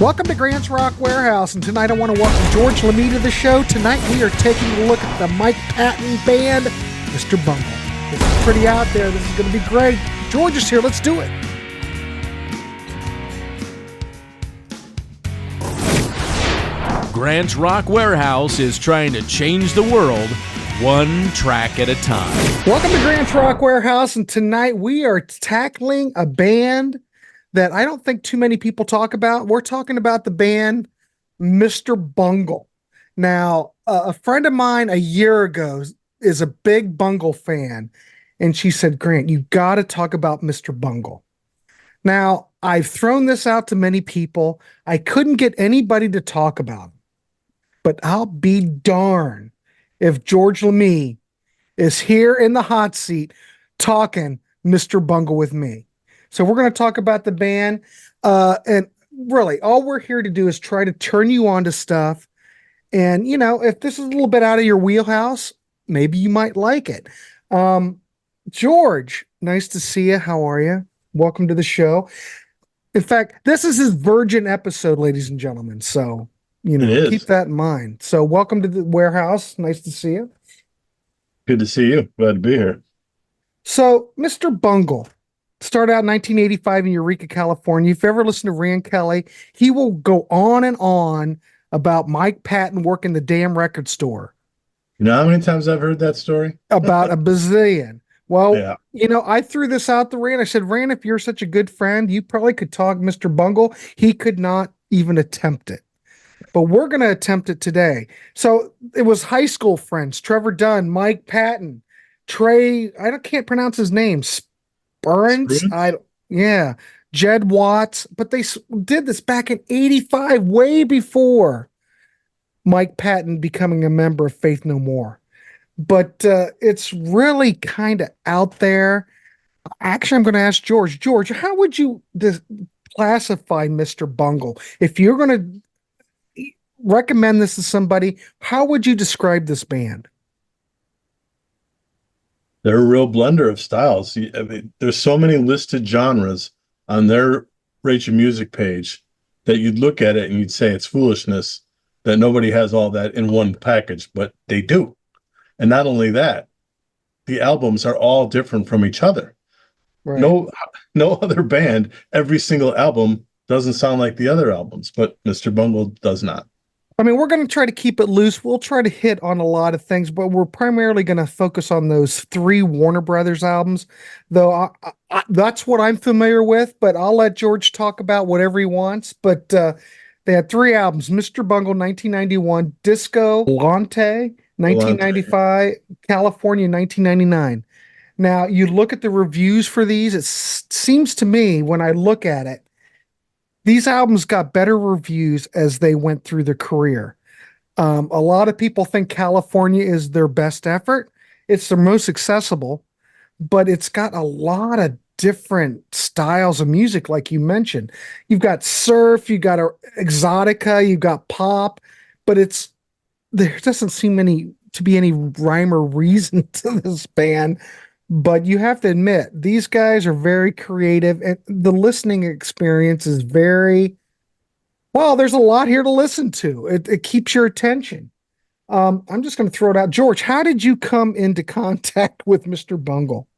Welcome to Grant's Rock Warehouse, and tonight I want to welcome George Lamie to the show. Tonight we are taking a look at the Mike Patton Band, Mr. Bungle. This is pretty out there. This is going to be great. George is here. Let's do it. Grant's Rock Warehouse is trying to change the world one track at a time. Welcome to Grant's Rock Warehouse, and tonight we are tackling a band that I don't think too many people talk about. We're talking about the band Mr. Bungle. Now, a friend of mine a year ago is a big Bungle fan, and she said, Grant, you got to talk about Mr. Bungle. Now, I've thrown this out to many people. I couldn't get anybody to talk about it, but I'll be darned if George Lamie is here in the hot seat talking Mr. Bungle with me. So we're going to talk about the band, and really all we're here to do is try to turn you on to stuff. And, you know, if this is a little bit out of your wheelhouse, maybe you might like it. George, nice to see you. How are you? Welcome to the show. In fact, this is his virgin episode, ladies and gentlemen. So, you know, keep that in mind. So welcome to the warehouse. Nice to see you. Good to see you. Glad to be here. So, Mr. Bungle started out in 1985 in Eureka, California. If you ever listen to Rand Kelly, he will go on and on about Mike Patton working the damn record store. You know how many times I've heard that story? About a bazillion. Well, yeah. You know, I threw this out to Rand. I said, Rand, if you're such a good friend, you probably could talk Mr. Bungle. He could not even attempt it. But we're going to attempt it today. So it was high school friends, Trevor Dunn, Mike Patton, Trey, can't pronounce his name, Burns, Jed Watts, but they did this back in 85, way before Mike Patton becoming a member of Faith No More. But it's really kind of out there. Actually, I'm going to ask George. George, how would you classify Mr. Bungle? If you're going to recommend this to somebody, how would you describe this band? They're a real blender of styles. I mean, there's so many listed genres on their Rate Your Music page that you'd look at it and you'd say it's foolishness that nobody has all that in one package, but they do. And not only that, the albums are all different from each other. Right. No other band, every single album doesn't sound like the other albums, but Mr. Bungle does not. I mean, we're going to try to keep it loose. We'll try to hit on a lot of things, but we're primarily going to focus on those 3 Warner Brothers albums, though that's what I'm familiar with, but I'll let George talk about whatever he wants. But they had 3 albums: Mr. Bungle, 1991, Disco Volante, 1995, California, 1999. Now, you look at the reviews for these, it seems to me, when I look at it, these albums got better reviews as they went through their career. A lot of people think California is their best effort. It's their most accessible, but it's got a lot of different styles of music, like you mentioned. You've got surf, you got exotica, you got pop, but there doesn't seem to be any rhyme or reason to this band. But you have to admit, these guys are very creative, and the listening experience is there's a lot here to listen to. It keeps your attention. I'm just going to throw it out. George, how did you come into contact with Mr. Bungle?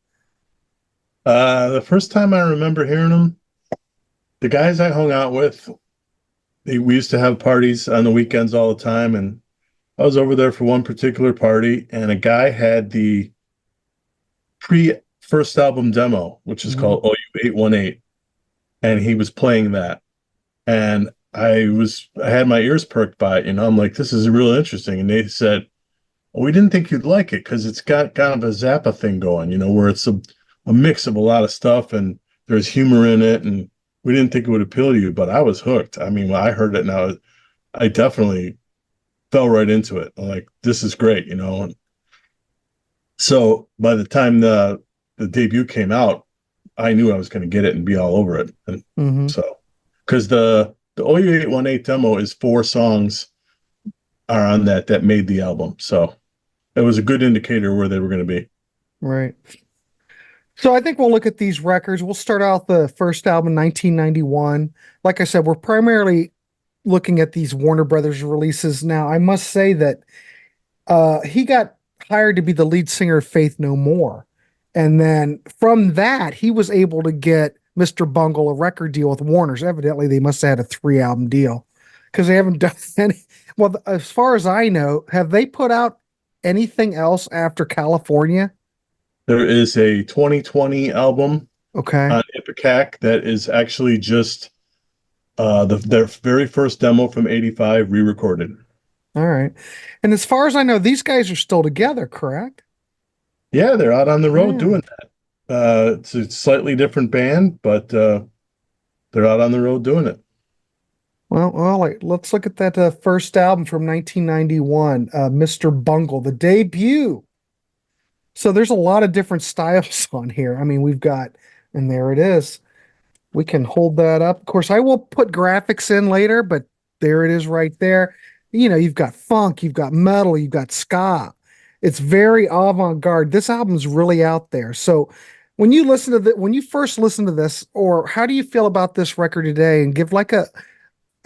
The first time I remember hearing them, the guys I hung out with, we used to have parties on the weekends all the time, and I was over there for one particular party, and a guy had the first album demo, which is called OU818, and he was playing that, and I had my ears perked by it. You know, I'm like, this is real interesting. And they said, well, we didn't think you'd like it because it's got kind of a Zappa thing going, you know, where it's a mix of a lot of stuff and there's humor in it, and we didn't think it would appeal to you, but I was hooked. I mean, when I heard it now, I definitely fell right into it. I'm like, this is great, you know. And so by the time the debut came out, I knew I was going to get it and be all over it. And so, because the OU818 demo is 4 songs are on that made the album. So it was a good indicator where they were going to be. Right. So I think we'll look at these records. We'll start out the first album, 1991. Like I said, we're primarily looking at these Warner Brothers releases now, I must say that he got hired to be the lead singer of Faith No More. And then from that, he was able to get Mr. Bungle a record deal with Warner's. Evidently, they must have had a 3 album deal because they haven't done any. Well, as far as I know, have they put out anything else after California? There is a 2020 album Okay. on Ipecac that is actually just their very first demo from '85 re-recorded. All right. And as far as I know, these guys are still together, correct? Yeah, they're out on the road Yeah. doing that. It's a slightly different band, but they're out on the road doing it. Let's look at that first album from 1991, Mr. Bungle, the debut. So there's a lot of different styles on here. I mean, and there it is. We can hold that up. Of course, I will put graphics in later, but there it is right there. You've got funk, you've got metal, you've got ska. It's very avant-garde. This album's really out there. So when you first listen to this, or how do you feel about this record today? And give like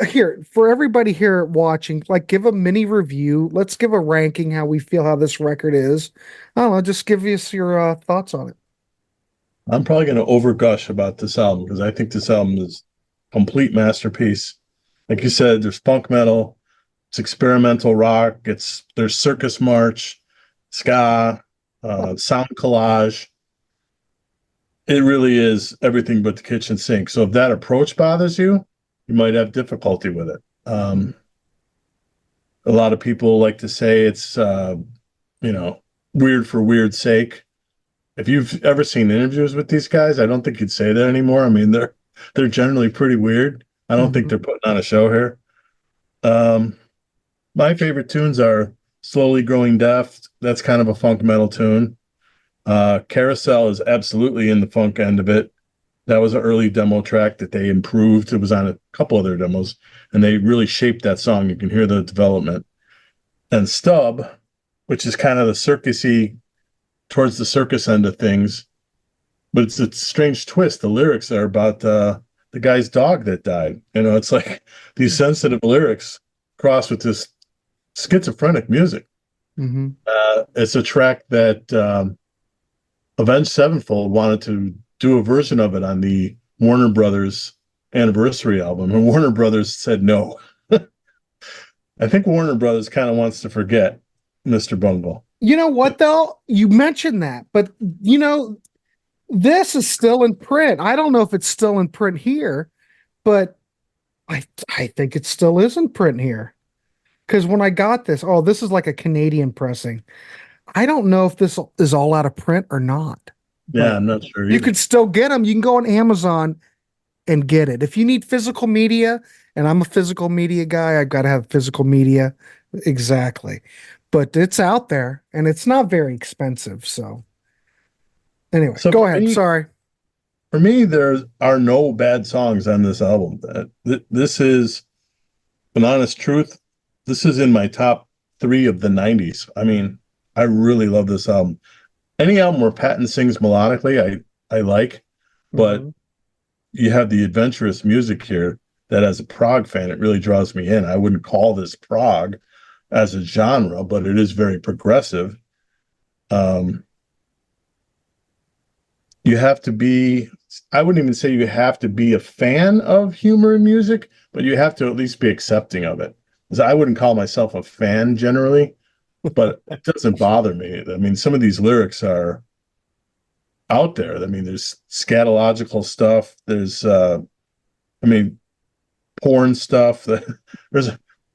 here for everybody here watching, like give a mini review. Let's give a ranking how we feel how this record is. I don't know, just give us your thoughts on it. I'm probably going to overgush about this album because I think this album is a complete masterpiece. Like you said, there's funk metal, it's experimental rock, there's circus march, ska, sound collage. It really is everything but the kitchen sink. So if that approach bothers you, you might have difficulty with it. A lot of people like to say it's weird for weird's sake. If you've ever seen interviews with these guys, I don't think you'd say that anymore. I mean, they're generally pretty weird. I don't think they're putting on a show here. My favorite tunes are Slowly Growing Deaf. That's kind of a funk metal tune. Carousel is absolutely in the funk end of it. That was an early demo track that they improved. It was on a couple of their demos, and they really shaped that song. You can hear the development. And Stub, which is kind of the circusy, towards the circus end of things, but it's a strange twist. The lyrics are about the guy's dog that died. It's like these sensitive lyrics crossed with this schizophrenic music. Mm-hmm. It's a track that Avenged Sevenfold wanted to do a version of it on the Warner Brothers anniversary album, and Warner Brothers said no. I think Warner Brothers kind of wants to forget Mr. Bungle. You know what, though? You mentioned that, but this is still in print. I don't know if it's still in print here, but I think it still is in print here. Because when I got this, this is like a Canadian pressing. I don't know if this is all out of print or not. Yeah, I'm not sure either. You could still get them. You can go on Amazon and get it. If you need physical media, and I'm a physical media guy, I've got to have physical media. Exactly. But it's out there, and it's not very expensive. So anyway, go ahead. Sorry. For me, there are no bad songs on this album. This is an honest truth. This is in my top 3 of the 90s. I mean, I really love this album. Any album where Patton sings melodically, I like, but you have the adventurous music here that as a prog fan, it really draws me in. I wouldn't call this prog as a genre, but it is very progressive. You have to be, I wouldn't even say you have to be a fan of humor in music, but you have to at least be accepting of it. Because I wouldn't call myself a fan generally, but it doesn't bother me. I mean, some of these lyrics are out there. I mean, there's scatological stuff. There's, porn stuff.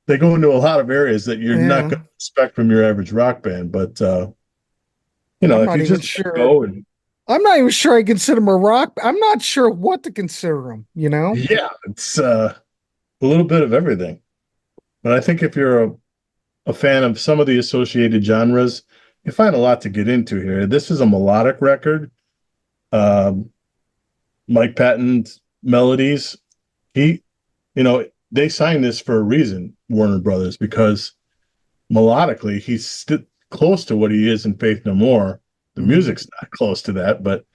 They go into a lot of areas that you're not going to expect from your average rock band. But, if you just go and... I'm not even sure I consider them a rock. I'm not sure what to consider them, Yeah, it's a little bit of everything. But I think if you're a fan of some of the associated genres, you find a lot to get into here. This is a melodic record. Mike Patton's melodies, they signed this for a reason, Warner Brothers, because melodically he's close to what he is in Faith No More. The music's not close to that, but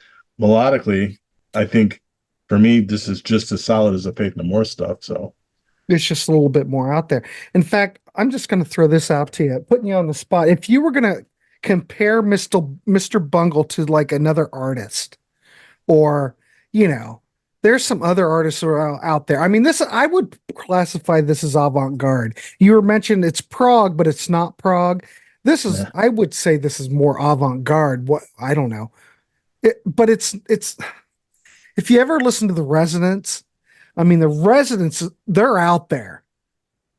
melodically, I think for me, this is just as solid as the Faith No More stuff. So It's just a little bit more out there. In fact, I'm just going to throw this out to you, putting you on the spot. If you were going to compare Mr. Bungle to like another artist, or, you know, there's some other artists who are out there. I mean, this, I would classify this as avant-garde. You were mentioned it's prog, but it's not prog. This is, Yeah. I would say this is more avant-garde. What, I don't know. But it's, if you ever listen to the Resonance, I mean, the Residents, they're out there.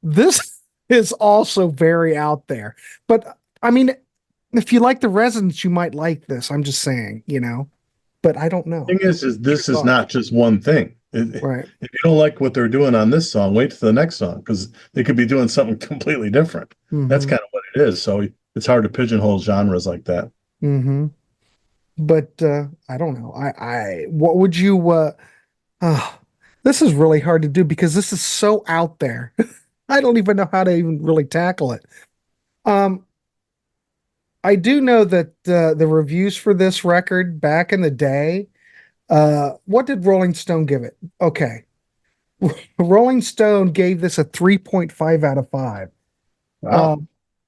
This is also very out there. But I mean, if you like the Residents, you might like this. I'm just saying, you know, but I don't know. Thing is this is not just one thing. Right. If you don't like what they're doing on this song, wait for the next song because they could be doing something completely different. That's Mm-hmm. kind of what it is. So it's hard to pigeonhole genres like that. Mm-hmm. But I don't know. What would you uh this is really hard to do because this is so out there. I don't even know how to even really tackle it. Um, I do know that the reviews for this record back in the day, what did Rolling Stone give it? Okay. Rolling Stone gave this a 3.5 out of 5. Wow.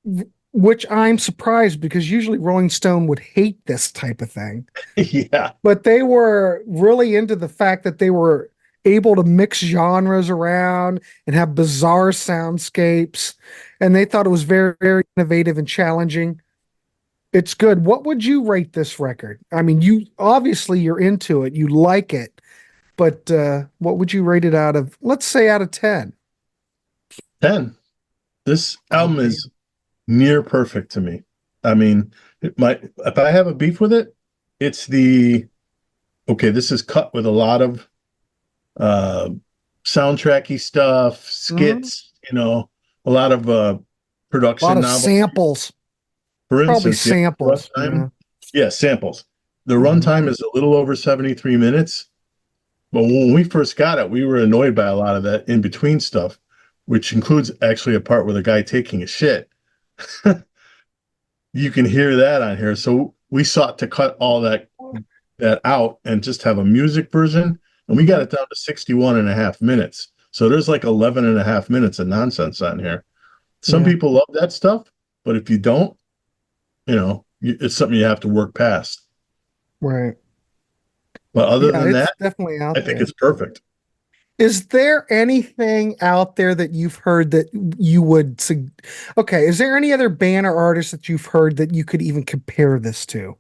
Um, which I'm surprised because usually Rolling Stone would hate this type of thing. Yeah. But they were really into the fact that they were able to mix genres around and have bizarre soundscapes. And they thought it was very, very innovative and challenging. It's good. What would you rate this record? I mean, you obviously you're into it, you like it, but what would you rate it out of, let's say out of 10? 10. This album Okay. is near perfect to me. I mean, if I have a beef with it, it's this is cut with a lot of uh soundtracky stuff, Mhm. skits, a lot of A lot production of novel. samples, For probably instance, the samples. Yeah. runtime, yeah, samples. The Mhm. runtime is a little over 73 minutes, but when we first got it, we were annoyed by a lot of that in between stuff, which includes actually a part where the guy taking a shit. You can hear that on here. So we sought to cut all that out and just have a music version. And we got it down to 61 and a half minutes. So there's like 11 and a half minutes of nonsense on here. Some Yeah. people love that stuff, but if you don't, it's something you have to work past. Right. But other Yeah, than it's that, definitely I out think there. it's perfect. Is there anything out there that you've heard that you would okay, is there any other band or artist that you've heard that you could even compare this to?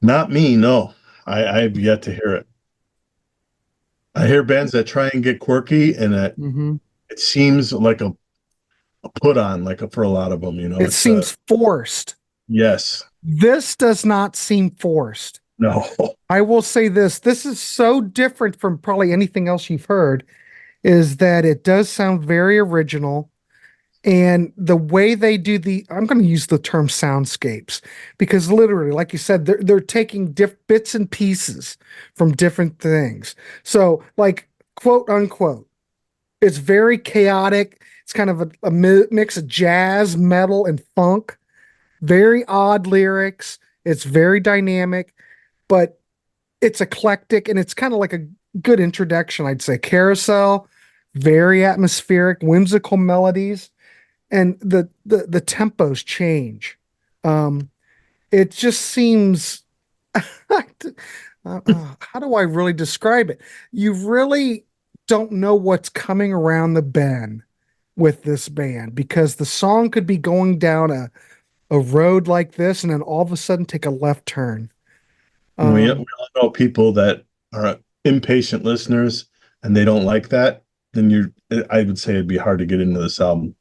Not me, no. I've yet to hear it. I hear bands that try and get quirky and that Hmm. it seems like a put on, for a lot of them, It it's seems forced. yes. This does not seem forced. No. I will say this. This is so different from probably anything else you've heard, is that it does sound very original. And the way they do I'm going to use the term soundscapes because literally, like you said, they're taking bits and pieces from different things. So, like, quote unquote, it's very chaotic. It's kind of a mix of jazz, metal, and funk. Very odd lyrics. It's very dynamic, but it's eclectic and it's kind of like a good introduction, I'd say. Carousel, very atmospheric, whimsical melodies, and the tempos change. Um, it just seems how do I really describe it? You really don't know what's coming around the bend with this band because the song could be going down a road like this and then all of a sudden take a left turn. We all know people that are impatient listeners and they don't like that, then I would say it'd be hard to get into this album.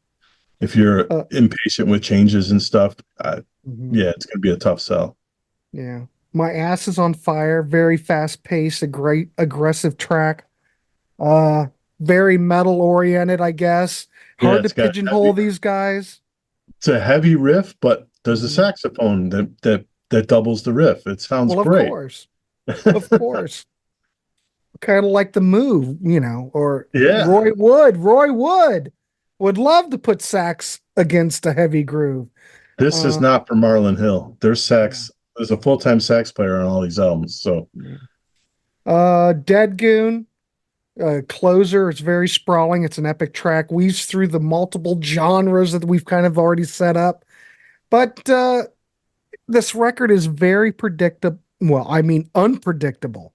If you're Uh, impatient with changes and stuff, mhm. yeah, it's going to be a tough sell. Yeah. My Ass is on Fire, very fast paced, a great aggressive track. Uh, very metal oriented, I guess. Yeah, Hard to pigeonhole these guys. it's a heavy riff, but there's a Mhm. saxophone that doubles the riff. It sounds Well, of great. course. Of course. Kind of like the Move, you know, or Yeah, Roy Wood. Roy Wood would love to put sax against a heavy groove. this is Uh, not for Marlon Hill. yeah. There's a full-time sax player on all these albums. So Yeah. Dead Goon. Closer, it's very sprawling. It's an epic track. Weaves through the multiple genres that we've kind of already set up. But this record is very predictable. Well, I mean, unpredictable.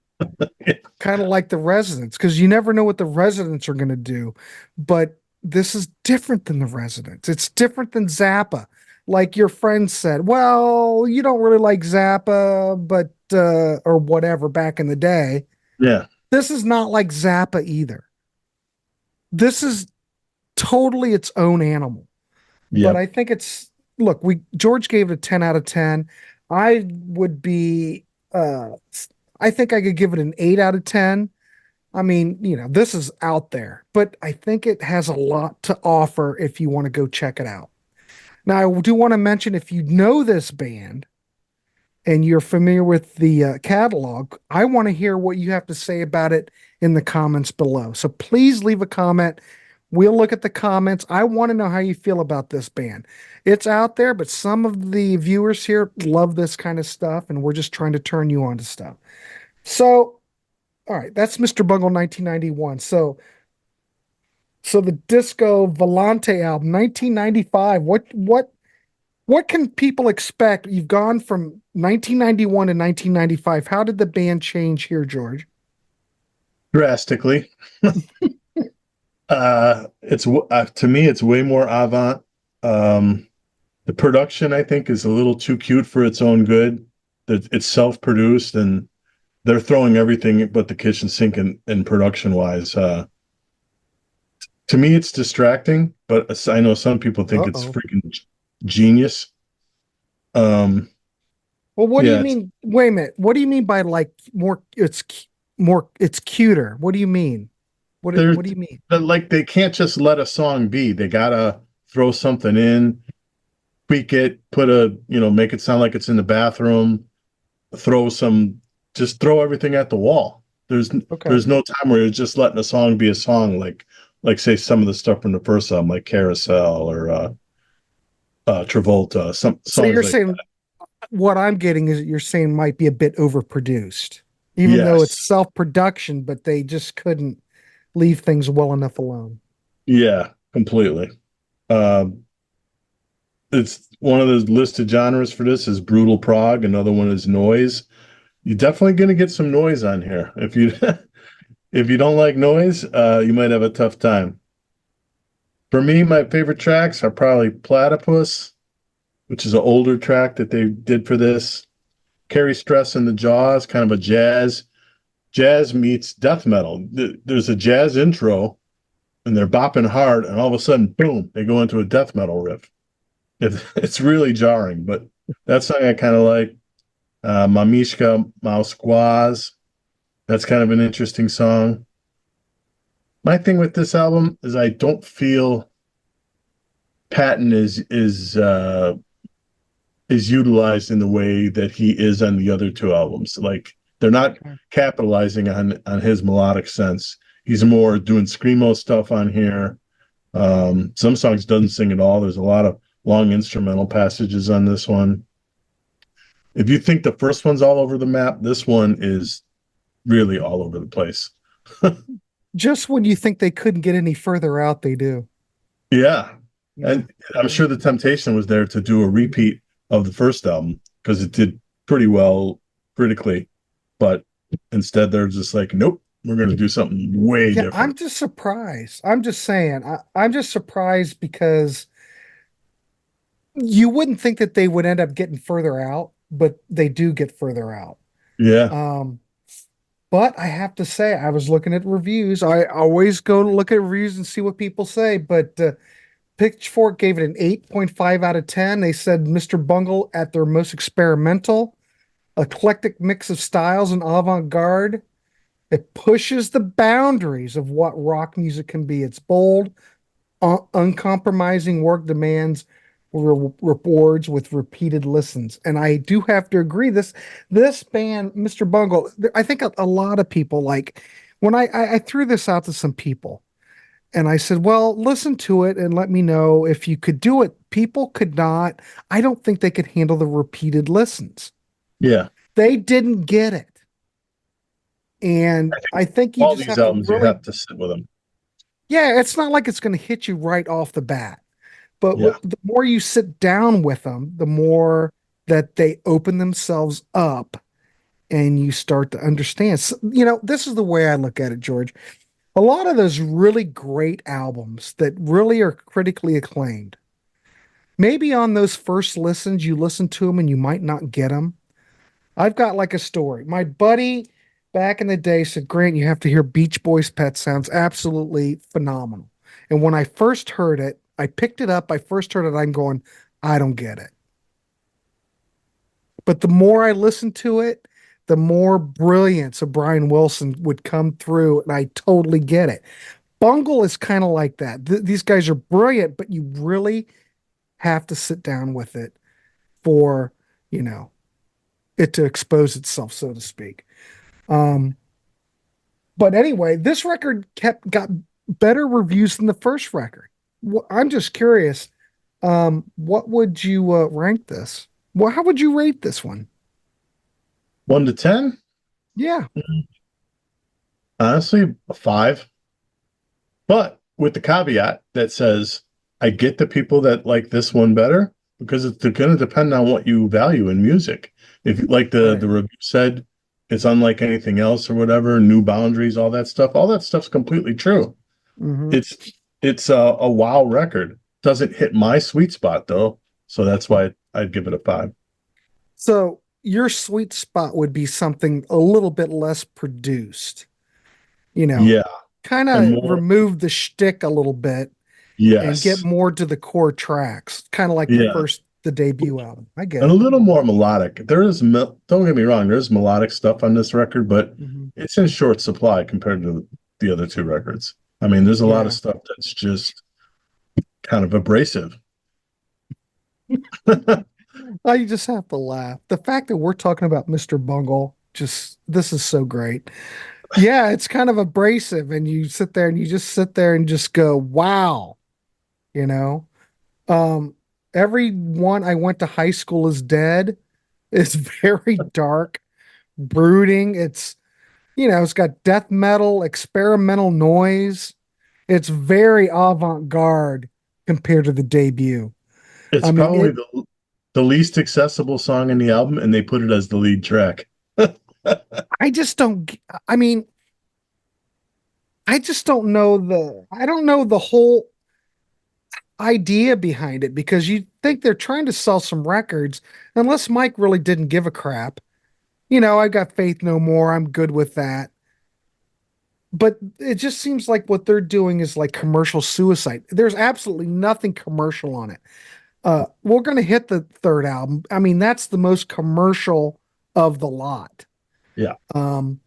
Kind of like the Residents, because you never know what the Residents are going to do. But this is different than the Residents. It's different than Zappa. Like your friend said, well, you don't really like Zappa, but or whatever back in the day. Yeah. This is not like Zappa either. This is totally its own animal. But Yep. I think it's look, we George gave it a 10 out of 10. I would be uh I think I could give it an 8 out of 10. I mean, this is out there, but I think it has a lot to offer if you want to go check it out. Now, I do want to mention if you know this band and you're familiar with the catalog, I want to hear what you have to say about it in the comments below. So please leave a comment. We'll look at the comments. I want to know how you feel about this band. It's out there, but some of the viewers here love this kind of stuff, and we're just trying to turn you on to stuff. So, all right, that's Mr. Bungle 1991. So the Disco Volante album, 1995. What can people expect? You've gone from 1991 to 1995. How did the band change here, George? Drastically. It's to me, it's way more avant. The production, I think, is a little too cute for its own good. It's self-produced, and they're throwing everything but the kitchen sink in production-wise. To me, it's distracting, but I know some people think it's Uh-oh. freaking genius. Well, what do you Yeah, mean? Wait a minute. What do you mean by like more? It's cuter. What do you mean? they're, What do you mean? they're like they can't just let a song be. They gotta throw something in, tweak it, make it sound like it's in the bathroom, just throw everything at the wall. Okay. There's no time where you're just letting a song be a song, like say some of the stuff from the first album, like Carousel or Travolta, some So songs you're like saying that. what I'm getting is you're saying might be a bit overproduced, even though it's Yes. self-production, but they just couldn't leave things well enough alone. Yeah, completely. Um, it's one of the listed genres for this is brutal prog. Another one is noise. You're definitely going to get some noise on here. If you if you don't like noise, you might have a tough time. For me, my favorite tracks are probably Platypus, which is an older track that they did for this. Carry Stress in the Jaws, kind of a jazz meets death metal. There's a jazz intro, and they're bopping hard, and all of a sudden, boom, they go into a death metal riff. It's really jarring, but that song I kind of like. Mamishka Mausquaz. That's kind of an interesting song. My thing with this album is I don't feel Patton is utilized in the way that he is on the other two albums. Like they're not capitalizing on his melodic sense. He's more doing screamo stuff on here. Some songs doesn't sing at all. There's a lot of long instrumental passages on this one. If you think the first one's all over the map, this one is really all over the place. Just when you think they couldn't get any further out, they do. Yeah. Yeah. And I'm sure the temptation was there to do a repeat of the first album because it did pretty well critically. But instead, they're just like, nope, we're going to do something way Yeah, different. I'm just surprised. I'm just saying, I'm just surprised because you wouldn't think that they would end up getting further out, but they do get further out. Yeah. Um, but I have to say, I was looking at reviews. I always go to look at reviews and see what people say, but Pitchfork gave it an 8.5 out of 10. They said Mr. Bungle at their most experimental, eclectic mix of styles and avant-garde. It pushes the boundaries of what rock music can be. It's bold, uncompromising work demands rewards with repeated listens. And I do have to agree. This band, Mr. Bungle, I think a lot of people like when I threw this out to some people and I said, well, listen to it and let me know if you could do it. People could not. I don't think they could handle the repeated listens. Yeah. They didn't get it. And I think you All just these have to albums, you really, have to sit with them. yeah, it's not like it's going to hit you right off the bat. But Yeah. the more you sit down with them, the more that they open themselves up and you start to understand. So, this is the way I look at it, George. A lot of those really great albums that really are critically acclaimed, maybe on those first listens, you listen to them and you might not get them. I've got like a story. My buddy back in the day said, Grant, you have to hear Beach Boys' Pet Sounds. Absolutely phenomenal. And when I first heard it, I picked it up. I first heard it. I'm going, I don't get it. But the more I listened to it, the more brilliance of Brian Wilson would come through, and I totally get it. Bungle is kind of like that. These guys are brilliant, but you really have to sit down with it for, you know, it to expose itself, so to speak. Um, but anyway, this record got better reviews than the first record. I'm just curious, what would you rank this? Well, how would you rate this one? 1 to 10? Yeah. Honestly, a 5. But with the caveat that says, I get the people that like this one better because it's going to depend on what you value in music. If like Right. the review said, it's unlike anything else or whatever, new boundaries, all that stuff's completely true. Hmm. It's it's a wow record. Doesn't hit my sweet spot though, so that's why I'd give it a 5. So your sweet spot would be something a little bit less produced, you know, Yeah, kind and of more. remove the shtick a little bit and get Yes, more to the core tracks, kind of like yeah, the debut album. I get and a it. little more melodic. Don't get me wrong, there's melodic stuff on this record, but Hmm. it's in short supply compared to the other two records. I mean, there's a lot of Yeah. stuff that's just kind of abrasive. I just have to laugh. The fact that we're talking about Mr. Bungle, just this is so great. Yeah, it's kind of abrasive, and you sit there and you just sit there and just go, wow, you know. Um, everyone I went to high school is dead. It's very dark, brooding. It's got death metal, experimental noise. It's very avant-garde compared to the debut. It's I mean, probably the least accessible song in the album, and they put it as the lead track. I just don't, I mean, I just don't know I don't know the whole idea behind it because you think they're trying to sell some records, unless Mike really didn't give a crap. I got Faith No More. I'm good with that. But it just seems like what they're doing is like commercial suicide. There's absolutely nothing commercial on it. We're going to hit the third album. I mean, that's the most commercial of the lot. Yeah, Um,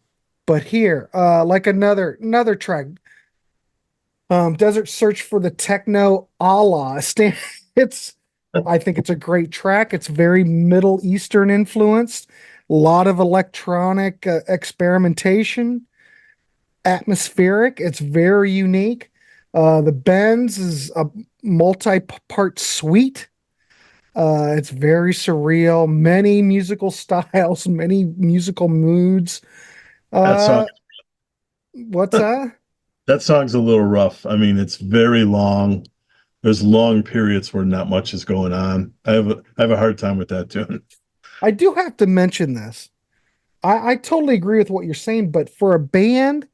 but here, like another track, Desert Search for the Techno Allah. It's, I think it's a great track. It's very Middle Eastern influenced. A lot of electronic experimentation, atmospheric. It's very unique. The Benz is a multi-part suite. It's very surreal, many musical styles, many musical moods. that song Uh, what's that? that song's a little rough. I mean, it's very long. There's long periods where not much is going on. I have a hard time with that tune. I do have to mention this. I totally agree with what you're saying, but for a band,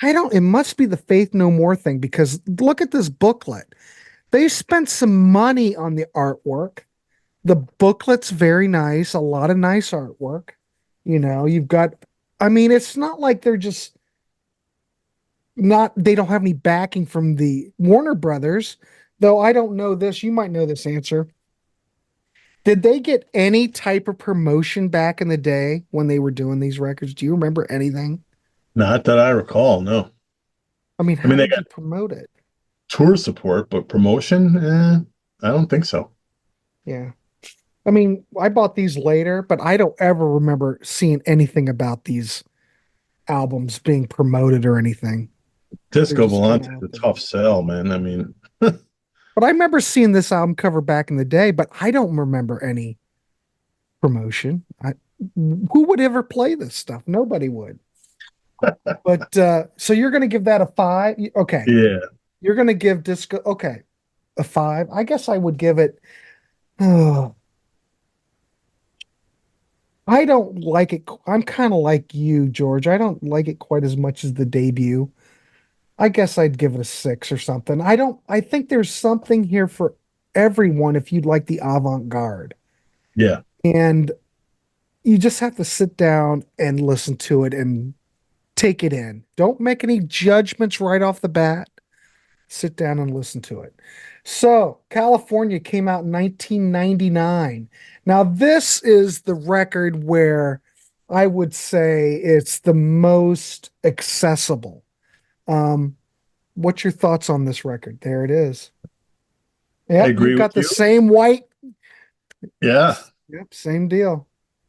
it must be the Faith No More thing because look at this booklet. They spent some money on the artwork. The booklet's very nice, a lot of nice artwork. You've got, I mean, it's not like they're just they don't have any backing from the Warner Brothers, though I don't know this. You might know this answer. Did they get any type of promotion back in the day when they were doing these records? Do you remember anything? Not that I recall, no. I mean, I how mean, they would got you promote it? tour support, but promotion, I don't think so. Yeah. I mean, I bought these later, but I don't ever remember seeing anything about these albums being promoted or anything. They're Disco just kind Volante of is out a there. tough sell, man. I mean, But I remember seeing this album cover back in the day, but I don't remember any promotion. Who would ever play this stuff? Nobody would. But so you're going to give that a 5? Okay. Yeah, You're going to give disco, okay, a 5. I guess I would give it, oh, I don't like it. I'm kind of like you, George. I don't like it quite as much as the debut. I guess I'd give it a 6 or something. I think there's something here for everyone if you'd like the avant-garde. yeah. And you just have to sit down and listen to it and take it in. Don't make any judgments right off the bat. Sit down and listen to it. So, California came out in 1999. Now, this is the record where I would say it's the most accessible. Um, what's your thoughts on this record? There it is. I Yep, you've agree with got the you. same white. Yeah, Yep, same deal.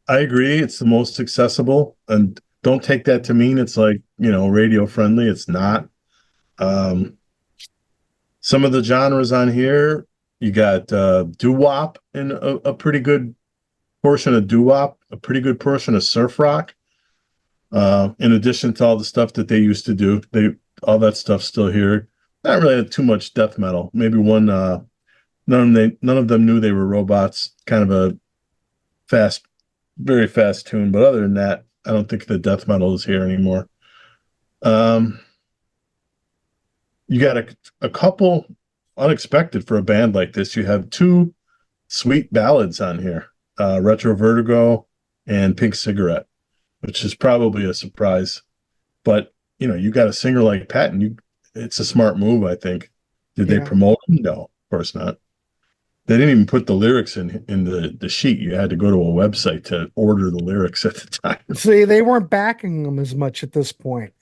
I agree. It's the most accessible, and don't take that to mean it's like, radio friendly. It's not. Um, some of the genres on here, you got doo-wop in a pretty good portion of doo-wop, a pretty good portion of surf rock. In addition to all the stuff that they used to do, all that stuff's still here. Not really too much death metal. Maybe one. None of them knew they were robots. Kind of a fast, very fast tune. But other than that, I don't think the death metal is here anymore. Um, you got a couple unexpected for a band like this. You have two sweet ballads on here, Retro Vertigo and Pink Cigarette, which is probably a surprise. But you got a singer like Patton. It's a smart move, I think. Did they Yeah. promote him? No, of course not. They didn't even put the lyrics in the sheet. You had to go to a website to order the lyrics at the time. See, they weren't backing them as much at this point.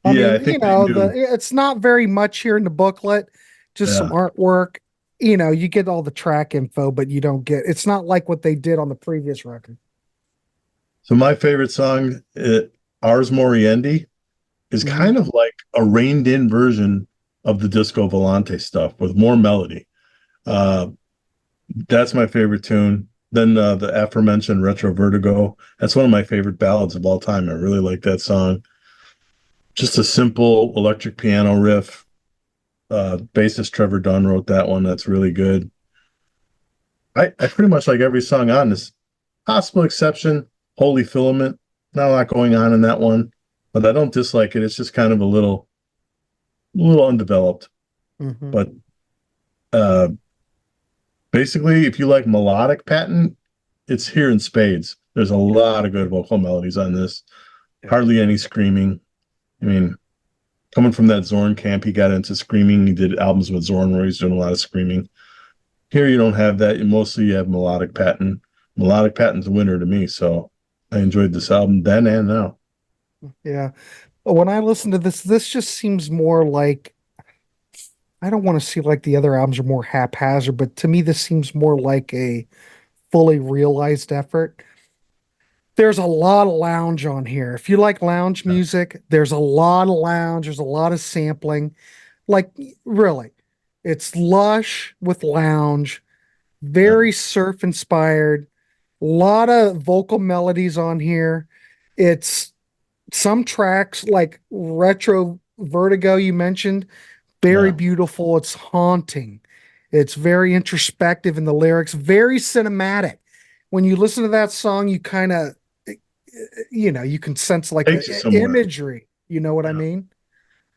I Yeah, mean, I think they knew. it's not very much here in the booklet, just some Yeah. artwork. You get all the track info, but you don't get, it's not like what they did on the previous record. So my favorite song, Ars Moriendi, is Mhm. kind of like a reined in version of the Disco Volante stuff with more melody. Uh, that's my favorite tune. Then the aforementioned Retro Vertigo. That's one of my favorite ballads of all time. I really like that song. Just a simple electric piano riff. Bassist Trevor Dunn wrote that one. That's really good. I pretty much like every song on this. Possible exception, Holy Filament. Not a lot going on in that one, but I don't dislike it. It's just kind of a little undeveloped. Mhm. But uh, basically, if you like melodic pattern, it's here in spades. There's a lot of good vocal melodies on this. Yeah. Hardly any screaming. I mean, coming from that Zorn camp, he got into screaming. He did albums with Zorn where he's doing a lot of screaming. Here you don't have that. Mostly you have melodic pattern. Melodic pattern's a winner to me, so I enjoyed this album then and now. Yeah. When I listen to this just seems more like, I don't want to see like the other albums are more haphazard, but to me, this seems more like a fully realized effort. There's a lot of lounge on here. If you like lounge music, there's a lot of lounge, there's a lot of sampling. Like, really, it's lush with lounge, Yeah, very surf inspired, a lot of vocal melodies on here. It's some tracks like Retro Vertigo, you mentioned, very yeah. beautiful. It's haunting. It's very introspective in the lyrics, very cinematic. When you listen to that song, you kind of, you can sense like Takes you the somewhere. imagery. You know what I Yeah. mean?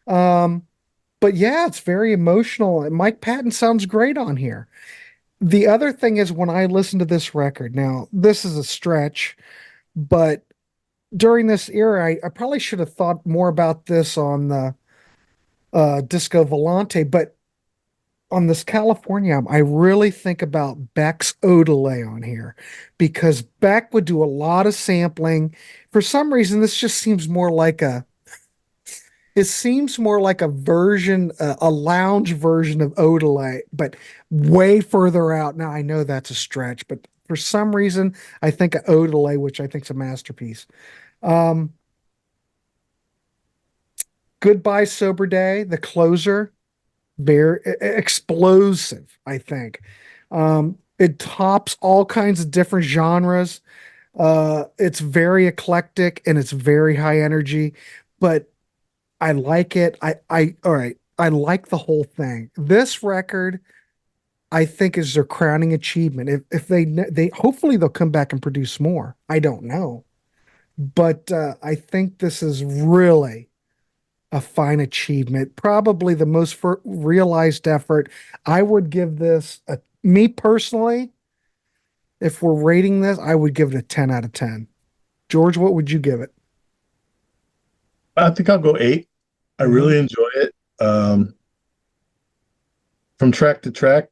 Um, but yeah, it's very emotional. And Mike Patton sounds great on here. The other thing is when I listen to this record, now this is a stretch, but during this era, I probably should have thought more about this on the Disco Volante, but on this California album, I really think about Beck's Odelay on here because Beck would do a lot of sampling. For some reason, this just seems more like it seems more like a version, a lounge version of Odelay, but way further out. Now, I know that's a stretch, but for some reason, I think of Odelay, which I think is a masterpiece. Um, Goodbye Sober Day, the closer, very explosive, I think. It tops all kinds of different genres. It's very eclectic and it's very high energy. but I like it. All right. I like the whole thing. This record, I think, is their crowning achievement. If they hopefully they'll come back and produce more. I don't know, but I think this is really a fine achievement. Probably the most realized effort. I would give this me personally. If we're rating this, I would give it a 10 out of 10. George, what would you give it? I think I'll go 8. I Hmm. really enjoy it. From track to track,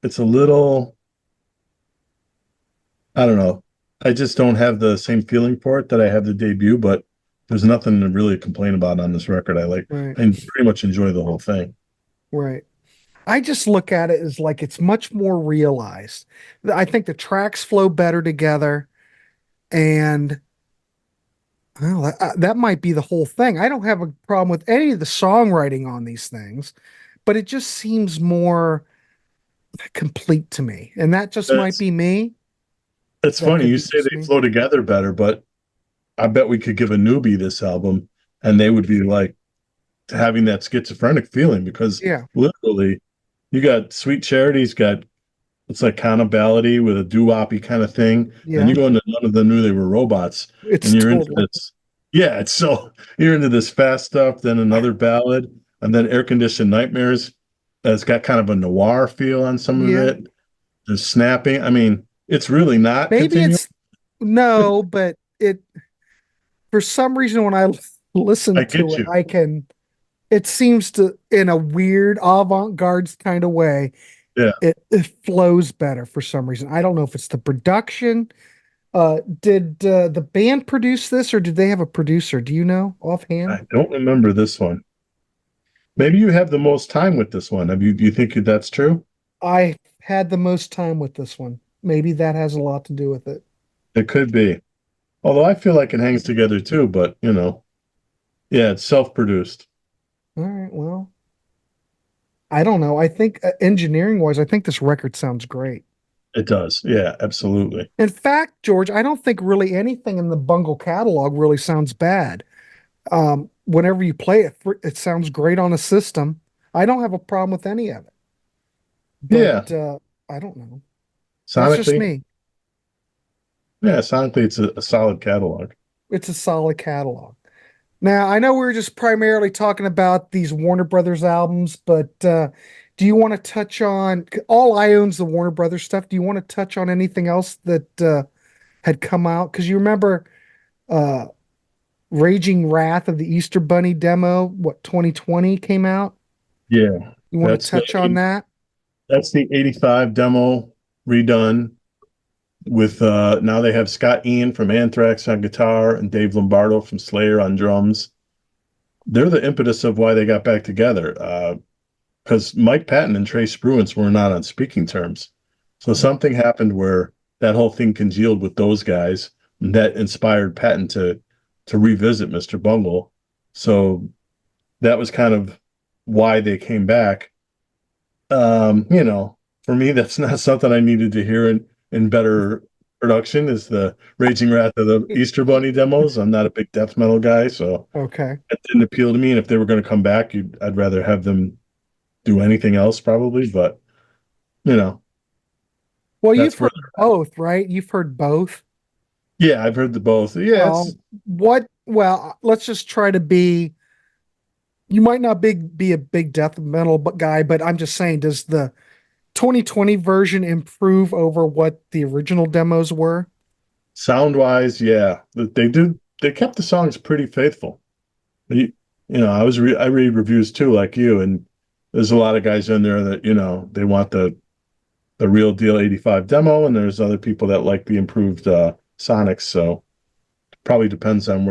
it's a little, I don't know. I just don't have the same feeling for it that I have the debut, but there's nothing to really complain about on this record. Right, I pretty much enjoy the whole thing. right. I just look at it as like it's much more realized. I think the tracks flow better together, and well, that might be the whole thing. I don't have a problem with any of the songwriting on these things, but it just seems more complete to me. And that just might It's be me. it's That funny could you be say just they me. flow together better, but I bet we could give a newbie this album and they would be like having that schizophrenic feeling because Yeah, literally you got Sweet Charity's got it's like kind of ballady with a doo-woppy kind of thing. Then yeah. you go into None of Them Knew They Were Robots It's and you're into totally. this. Yeah, it's so you're into this fast stuff, then another ballad, and then Air Conditioned Nightmares that's got kind of a noir feel on some of Yeah. it. There's snapping. I mean, it's really not Maybe continuous. it's no, but it for some reason when I I listen to get it, you. it seems to in a weird avant-garde kind of way, Yeah. it flows better for some reason. I don't know if it's the production. Did the band produce this or did they have a producer? Do you know offhand? I don't remember this one. Maybe you have the most time with this one. Have you do you think that's true? I had the most time with this one. Maybe that has a lot to do with it. It could be. Although I feel like it hangs together too, but yeah, it's self-produced. All right, well, I don't know. I think engineering wise, I think this record sounds great. It does. Yeah, absolutely. In fact, George, I don't think really anything in the Bungle catalog really sounds bad. Whenever you play it, it sounds great on a system. I don't have a problem with any of it, but Yeah, I don't know. That's just sonically, me. yeah, sonically, it's a solid catalog. It's a solid catalog. Now, I know we were just primarily talking about these Warner Brothers albums, but do you want to touch on all I owns the Warner Brothers stuff? Do you want to touch on anything else that had come out? Because you remember uh, Raging Wrath of the Easter Bunny demo, what 2020 came out? Yeah, You want to that's the touch on that? that's the '85 demo redone with now they have Scott Ian from Anthrax on guitar and Dave Lombardo from Slayer on drums. They're the impetus of why they got back together. Because Mike Patton and Trey Spruance were not on speaking terms. So something happened where that whole thing congealed with those guys, and that inspired Patton to revisit Mr. Bungle. So that was kind of why they came back. For me, that's not something I needed to hear in better production is the Raging Wrath of the Easter Bunny demos. I'm not a big death metal guy, so Okay. it didn't appeal to me. And if they were going to come back, I'd rather have them do anything else probably, but you know, Well, you've that's where heard both, right? You've heard both. yeah, I've heard the both. Yeah, it's Well, let's just try to be, you might not be a big death metal guy, but I'm just saying, does the 2020 version improve over what the original demos were? sound wise, yeah. They kept the songs pretty faithful. I read reviews too, like you, and there's a lot of guys in there that, they want the real deal 85 demo, and there's other people that like the improved Sonics, so probably depends on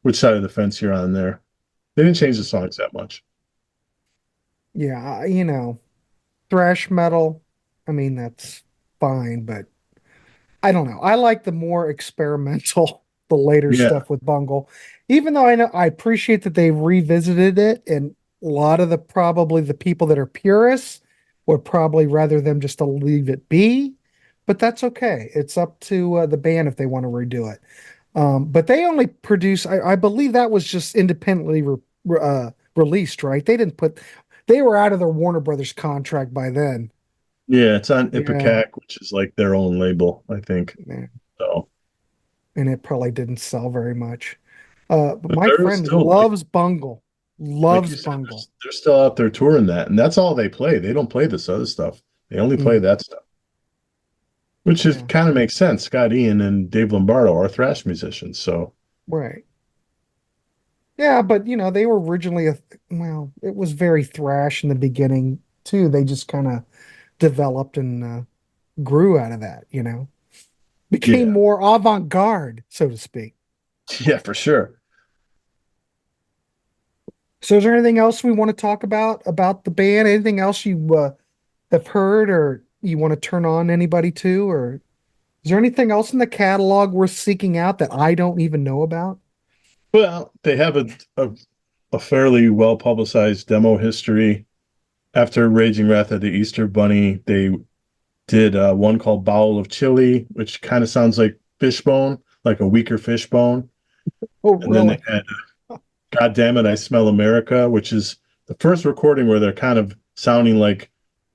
which side of the fence you're on there. They didn't change the songs that much. Yeah, thrash metal, I mean, that's fine, but I don't know. I like the more experimental, the later Yeah, stuff with Bungle. Even though I appreciate that they revisited it, and a lot of probably the people that are purists would probably rather them just to leave it be, but that's okay. It's up to the band if they want to redo it. But they only produce, I believe that was just independently released, right? They were out of their Warner Brothers contract by then. Yeah, it's on Yeah, Ipecac, which is like their own label, I think. yeah. So, And it probably didn't sell very much. But but my they're friend still like loves you said, Bungle. they're still out there touring that, and that's all they play. They don't play this other stuff. They only play Mm, that stuff, which is yeah, kind of makes sense. Scott Ian and Dave Lombardo are thrash musicians, so right. Yeah, but they were originally well, it was very thrash in the beginning too. They just kind of developed and grew out of that. Became yeah, more avant-garde, so to speak. yeah, for sure. So is there anything else we want to talk about the band? Anything else you have heard or you want to turn on anybody to? Or is there anything else in the catalog worth seeking out that I don't even know about? Well, they have a fairly well publicized demo history. After Raging Wrath of the Easter Bunny, they did one called Bowl of Chili, which kind of sounds like Fishbone, like a weaker Fishbone. Oh, And then they really? had God Damn It, I Smell America, which is the first recording where they're kind of sounding like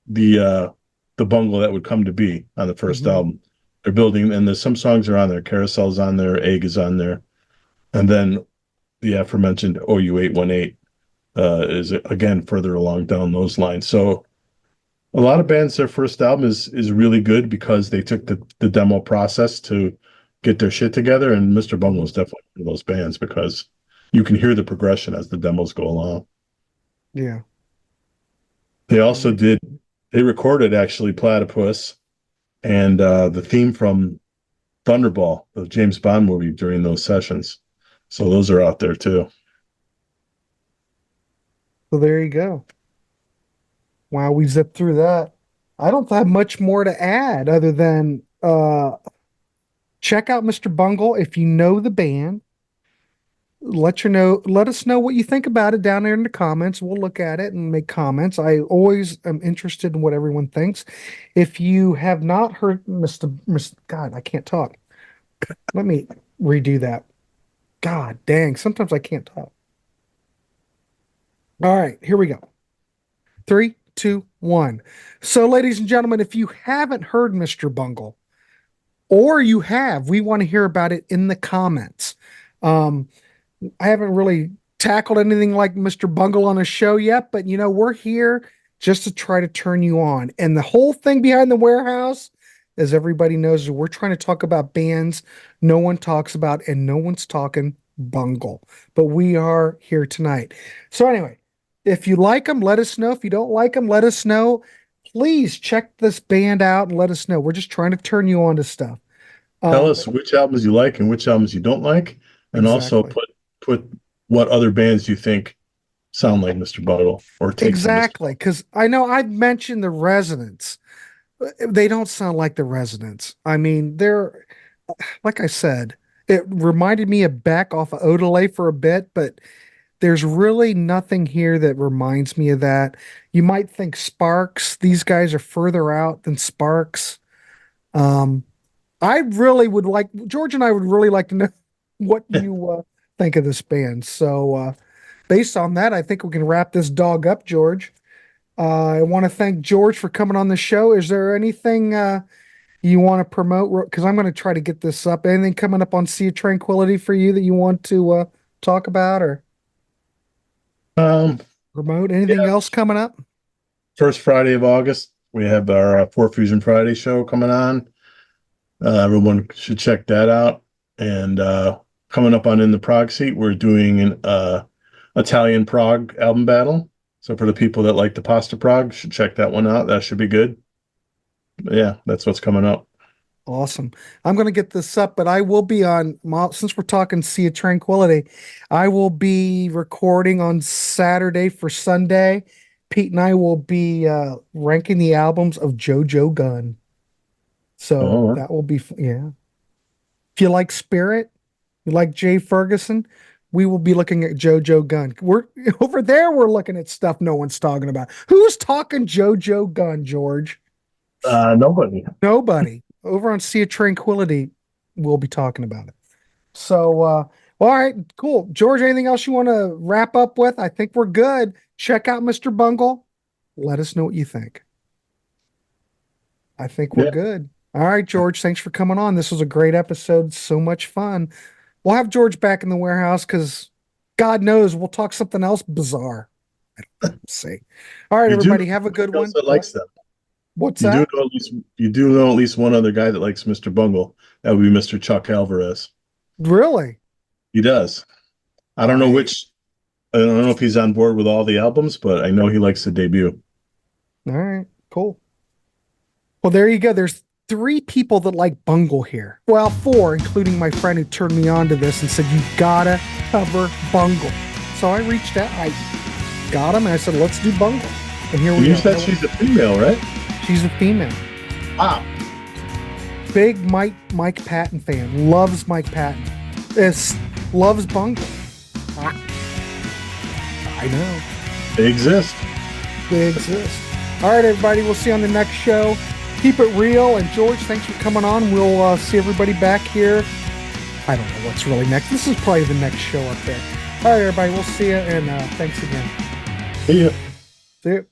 the uh the bungle that would come to be on the first Hmm. album. They're building, and there's some songs are on there. Carousel's on there, Egg is on there, and then the aforementioned OU 818 is again further along down those lines. So a lot of bands, their first album is really good because they took the demo process to get their shit together. And Mr. Bungle is definitely one of those bands because you can hear the progression as the demos go along. Yeah. They also Very. did, they recorded actually Platypus and the theme from Thunderball, the James Bond movie, during those sessions. So those are out there too. So there you go. Wow, we zipped through that. I don't have much more to add other than check out Mr. Bungle if you know the band. Let us know what you think about it down there in the comments. We'll look at it and make comments. I always am interested in what everyone thinks. If you have not heard Mr. God, I can't talk. Let me redo that. God dang, sometimes I can't talk. All right, here we go. Three, two, one. So, ladies and gentlemen, if you haven't heard Mr. Bungle, or you have, we want to hear about it in the comments. Um, I haven't really tackled anything like Mr. Bungle on a show yet, but we're here just to try to turn you on. And the whole thing behind the warehouse, as everybody knows, is we're trying to talk about bands no one talks about, and no one's talking Bungle. But we are here tonight. So anyway, if you like them, let us know. If you don't like them, let us know. Please check this band out and let us know. We're just trying to turn you on to stuff. Tell Um, us which albums you like and which albums you don't like, and also exactly. put what other bands you think sound like Mr. Bungle or take from Mr. Exactly, because I know I've mentioned the Residents. They don't sound like the Residents. I mean, they're like I said, it reminded me of Beck off of Odelay for a bit, but there's really nothing here that reminds me of that. You might think Sparks. These guys are further out than Sparks. Um, I really would like George and I would really like to know what you think of this band. So, based on that, I think we can wrap this dog up, George. I want to thank George for coming on the show. Is there anything you want to promote? Because I'm going to try to get this up. Anything coming up on Sea of Tranquility for you that you want to talk about or Um, promote? yeah, Anything else coming up? first Friday of August, we have our Four Fusion Friday show coming on. Everyone should check that out. And coming up on In the Prague Seat, we're doing an Italian Prague album battle. So for the people that like the Pasta Prague, should check that one out. That should be good. But yeah, that's what's coming up. Awesome. I'm going to get this up, but I will be since we're talking Sea of Tranquility, I will be recording on Saturday for Sunday. Pete and I will be ranking the albums of JoJo Gunn. So Oh, that will be, yeah. If you like Spirit, you like Jay Ferguson, we will be looking at JoJo Gunn. We're over there, we're looking at stuff no one's talking about. Who's talking JoJo Gunn, George? nobody. Nobody. Over on Sea of Tranquility, we'll be talking about it. So, all right, cool. George, anything else you want to wrap up with? I think we're good. Check out Mr. Bungle. Let us know what you think. I think we're Yeah. good. All right, George, thanks for coming on. This was a great episode. So much fun. We'll have George back in the warehouse because God knows we'll talk something else bizarre. We'll see. All right, You do know everybody, have a good somebody one. else that likes them. What's You do that? know at least one other guy that likes Mr. Bungle. That would be Mr. Chuck Alvarez. Really? He does. I don't know which. I don't know if he's on board with all the albums, but I know he likes the debut. All right, cool. Well, there you go. There's 3 people that like Bungle here. Well, 4, including my friend who turned me on to this and said, you gotta cover Bungle. So I reached out, I got him, and I said, let's do Bungle. And here we You go. said she's a female, right? She's a female. Wow. Big Mike Patton fan. Loves Mike Patton. Loves Bungle. I know. They exist. They exist. All right, everybody. We'll see you on the next show. Keep it real. And George, thanks for coming on. We'll see everybody back here. I don't know what's really next. This is probably the next show up there. All right, everybody. We'll see you. And thanks again. See ya. See you.